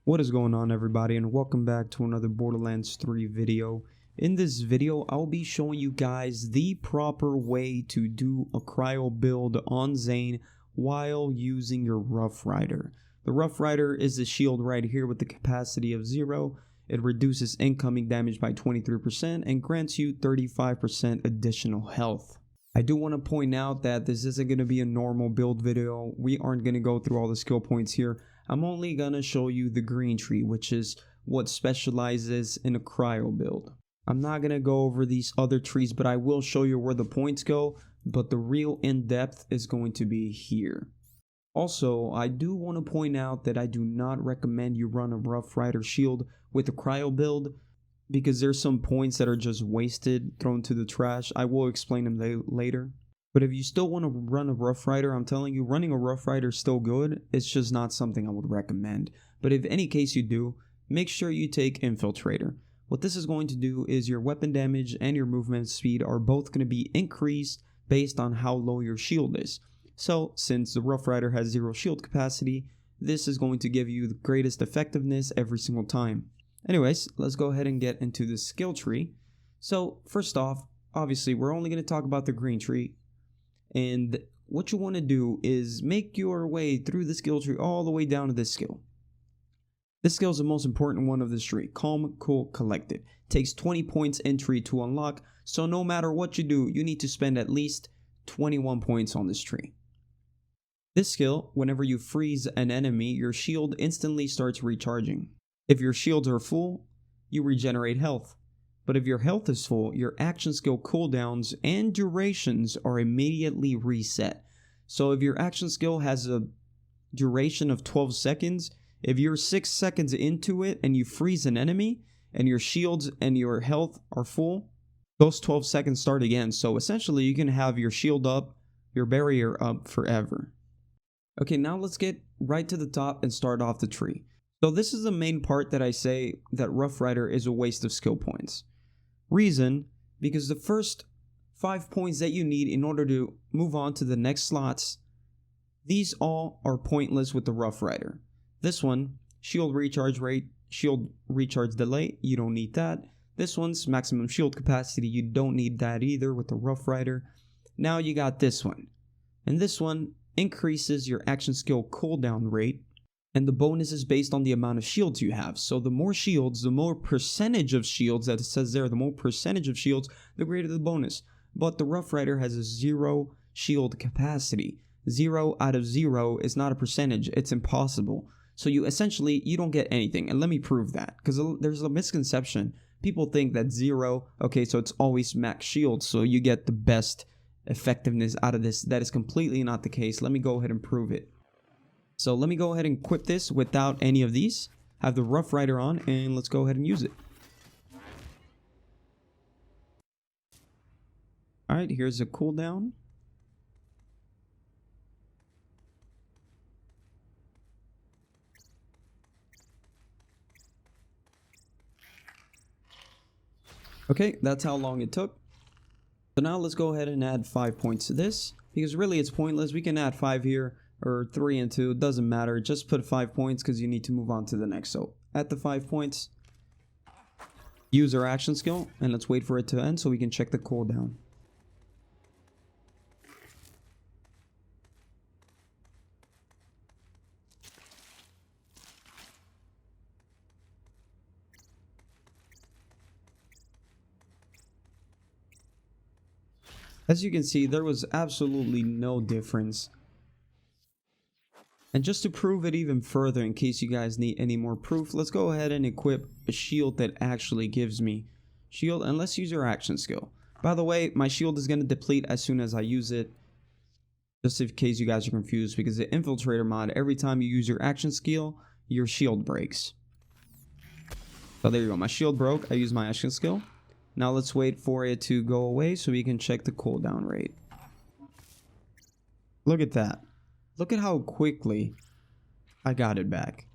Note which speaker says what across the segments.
Speaker 1: What is going on, everybody, and welcome back to another Borderlands 3 video. In this video, I'll be showing you guys the proper way to do a cryo build on Zane while using your Rough Rider. The Rough Rider is the shield right here with the capacity of 0. It reduces incoming damage by 23% and grants you 35% additional health. I do want to point out that this isn't going to be a normal build video. We aren't going to go through all the skill points here. I'm only going to show you the green tree, which is what specializes in a cryo build. I'm not going to go over these other trees, but I will show you where the points go, but the real in-depth is going to be here. Also, I do want to point out that I do not recommend you run a Rough Rider shield with a cryo build, because there's some points that are just wasted, thrown to the trash. I will explain them later. But if you still want to run a Rough Rider, I'm telling you, running a Rough Rider is still good. It's just not something I would recommend. But if any case you do, make sure you take Infiltrator. What this is going to do is your weapon damage and your movement speed are both going to be increased based on how low your shield is. So, since the Rough Rider has 0 shield capacity, this is going to give you the greatest effectiveness every single time. Anyways, let's go ahead and get into the skill tree. So, first off, obviously, we're only going to talk about the green tree. And what you want to do is make your way through the skill tree all the way down to this skill. This skill is the most important one of this tree. Calm, Cool, Collected. Takes 20 points entry to unlock, so no matter what you do, you need to spend at least 21 points on this tree. This skill, whenever you freeze an enemy, your shield instantly starts recharging. If your shields are full, you regenerate health. But if your health is full, your action skill cooldowns and durations are immediately reset. So if your action skill has a duration of 12 seconds, if you're 6 seconds into it and you freeze an enemy and your shields and your health are full, those 12 seconds start again. So essentially you can have your shield up, your barrier up forever. Okay, now let's get right to the top and start off the tree. So this is the main part that I say that Rough Rider is a waste of skill points. Reason, because the first 5 points that you need in order to move on to the next slots, these all are pointless with the Rough Rider. This one, shield recharge rate, shield recharge delay, you don't need that. This one's maximum shield capacity, you don't need that either with the Rough Rider. Now you got this one. And this one increases your action skill cooldown rate. And the bonus is based on the amount of shields you have. So the more shields, the more percentage of shields that it says there, the more percentage of shields, the greater the bonus. But the Rough Rider has a 0 shield capacity. 0 out of 0 is not a percentage. It's impossible. So you don't get anything. And let me prove that. Because there's a misconception. People think that 0, okay, so it's always max shield. So you get the best effectiveness out of this. That is completely not the case. Let me go ahead and prove it. So let me go ahead and equip this without any of these. Have the Rough Rider on, and let's go ahead and use it. Alright, here's a cooldown. Okay, that's how long it took. So now let's go ahead and add 5 points to this, because really it's pointless. We can add 5 here, or 3 and 2, it doesn't matter. Just put 5 points because you need to move on to the next. So at the 5 points, use our action skill, and let's wait for it to end so we can check the cooldown. As you can see, there was absolutely no difference. And just to prove it even further, in case you guys need any more proof, let's go ahead and equip a shield that actually gives me shield, and let's use your action skill. By the way, my shield is going to deplete as soon as I use it, just in case you guys are confused, because the Infiltrator mod, every time you use your action skill, your shield breaks. So there you go, my shield broke, I used my action skill. Now let's wait for it to go away so we can check the cooldown rate. Look at that. Look at how quickly I got it back.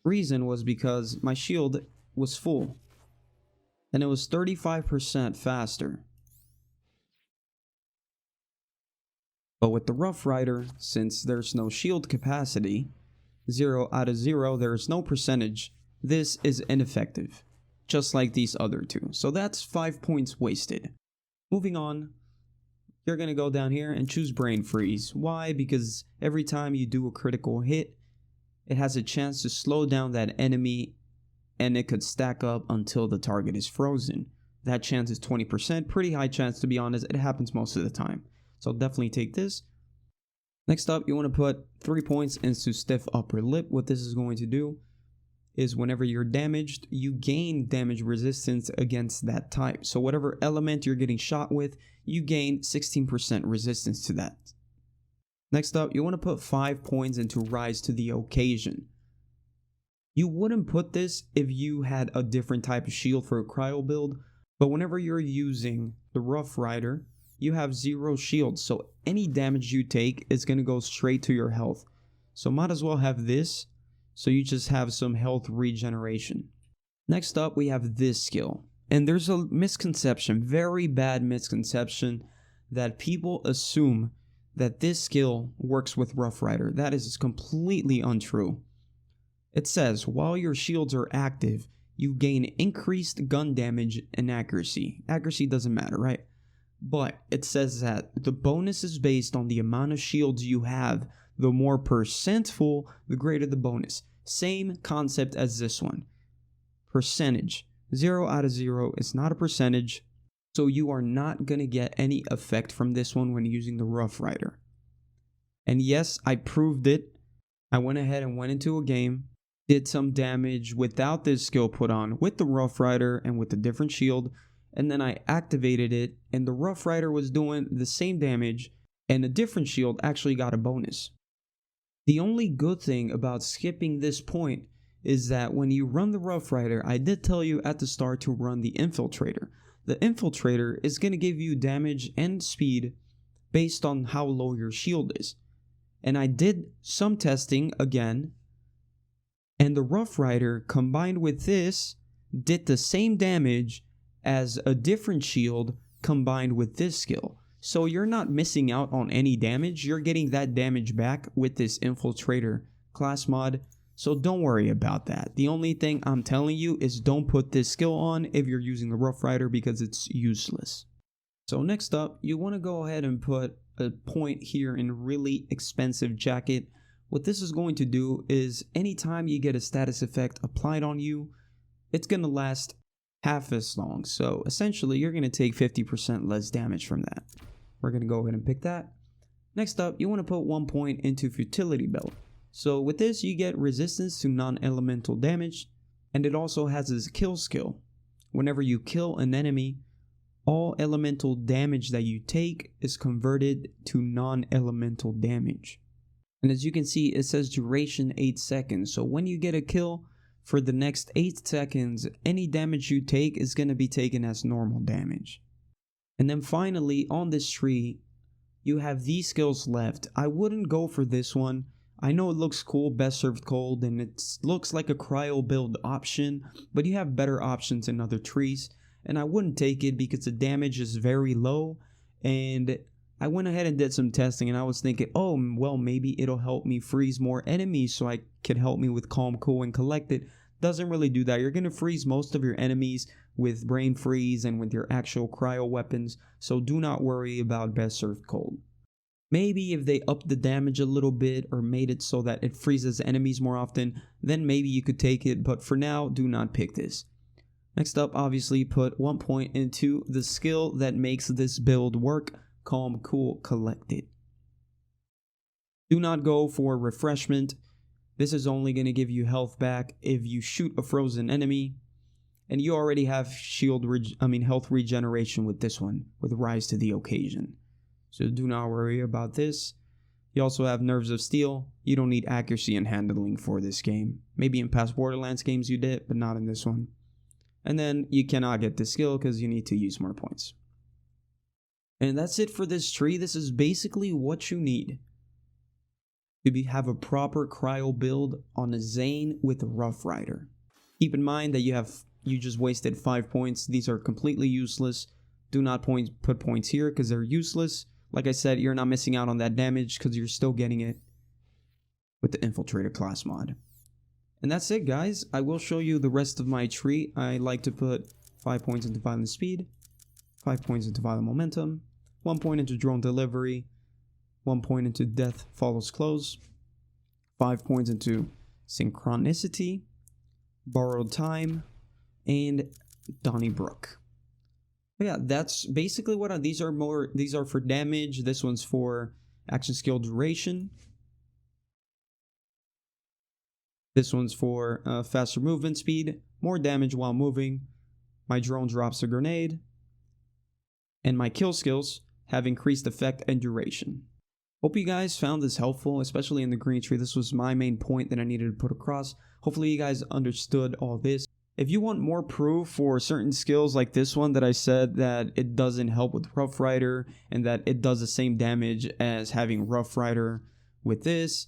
Speaker 1: Reason was because my shield was full. And it was 35% faster. But with the Rough Rider, since there's no shield capacity, 0 out of 0, there is no percentage. This is ineffective, just like these other two. So that's 5 points wasted. Moving on, you're going to go down here and choose Brain Freeze. Why? Because every time you do a critical hit, it has a chance to slow down that enemy, and it could stack up until the target is frozen. That chance is 20%, pretty high chance to be honest. It happens most of the time. So definitely take this. Next up, you want to put 3 points into Stiff Upper Lip. What this is going to do is whenever you're damaged, you gain damage resistance against that type. So whatever element you're getting shot with, you gain 16% resistance to that. Next up, you want to put 5 points into Rise to the Occasion. You wouldn't put this if you had a different type of shield for a cryo build, but whenever you're using the Rough Rider, you have 0 shield, so any damage you take is going to go straight to your health. So might as well have this, so you just have some health regeneration. Next up, we have this skill. And there's a misconception, very bad misconception, that people assume that this skill works with Rough Rider. That is completely untrue. It says, while your shields are active, you gain increased gun damage and accuracy. Accuracy doesn't matter, right? But it says that the bonus is based on the amount of shields you have. The more percent full, the greater the bonus. Same concept as this one. Percentage. 0 out of 0 is not a percentage. So you are not going to get any effect from this one when using the Rough Rider. And yes, I proved it. I went ahead and went into a game. Did some damage without this skill put on. With the Rough Rider and with a different shield. And then I activated it, and the Rough Rider was doing the same damage, and a different shield actually got a bonus. The only good thing about skipping this point is that when you run the Rough Rider, I did tell you at the start to run the Infiltrator. The Infiltrator is going to give you damage and speed based on how low your shield is. And I did some testing again, and the Rough Rider combined with this did the same damage as a different shield combined with this skill. So you're not missing out on any damage. You're getting that damage back with this Infiltrator class mod. So don't worry about that. The only thing I'm telling you is don't put this skill on if you're using the Rough Rider because it's useless. So next up, you want to go ahead and put a point here in Really Expensive Jacket. What this is going to do is anytime you get a status effect applied on you, it's going to last half as long. So essentially you're going to take 50% less damage from that. We're going to go ahead and pick that. Next up, you want to put 1 point into Futility Belt. So with this you get resistance to non-elemental damage, and it also has this kill skill. Whenever you kill an enemy, all elemental damage that you take is converted to non-elemental damage. And as you can see, it says duration 8 seconds. So when you get a kill, for the next 8 seconds, any damage you take is going to be taken as normal damage. And then finally, on this tree, you have these skills left. I wouldn't go for this one. I know it looks cool, Best Served Cold, and it looks like a cryo build option, but you have better options in other trees. And I wouldn't take it because the damage is very low. And I went ahead and did some testing, and I was thinking, oh, well, maybe it'll help me freeze more enemies so I could help me with Calm, Cool, and Collected. Doesn't really do that. You're going to freeze most of your enemies with Brain Freeze and with your actual cryo weapons, so do not worry about Best Served Cold. Maybe if they upped the damage a little bit or made it so that it freezes enemies more often, then maybe you could take it, but for now, do not pick this. Next up, obviously, put 1 point into the skill that makes this build work, Calm, Cool, Collected. Do not go for Refreshment. This is only going to give you health back if you shoot a frozen enemy. And you already have health regeneration with this one, with Rise to the Occasion. So do not worry about this. You also have Nerves of Steel. You don't need accuracy and handling for this game. Maybe in past Borderlands games you did, but not in this one. And then you cannot get this skill because you need to use more points. And that's it for this tree. This is basically what you need to have a proper cryo build on a Zane with a Rough Rider. Keep in mind that you just wasted 5 points. These are completely useless. Do not put points here because they're useless. Like I said, you're not missing out on that damage because you're still getting it. with the Infiltrator class mod. And that's it, guys. I will show you the rest of my tree. I like to put 5 points into violent speed, 5 points into violent momentum, 1 point into drone delivery, 1 point into death follows close, 5 points into synchronicity, borrowed time, and Donnybrook. But yeah, that's basically what these are for damage. This one's for action skill duration. This one's for faster movement speed, more damage while moving. My drone drops a grenade. And my kill skills have increased effect and duration. Hope you guys found this helpful, especially in the green tree. This was my main point that I needed to put across. Hopefully you guys understood all this. If you want more proof for certain skills like this one that I said that it doesn't help with Rough Rider and that it does the same damage as having Rough Rider with this,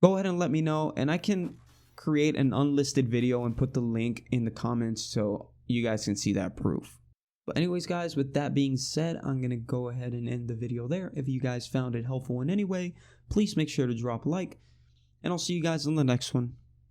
Speaker 1: go ahead and let me know, and I can create an unlisted video and put the link in the comments so you guys can see that proof. But anyways, guys, with that being said, I'm going to go ahead and end the video there. If you guys found it helpful in any way, please make sure to drop a like, and I'll see you guys on the next one.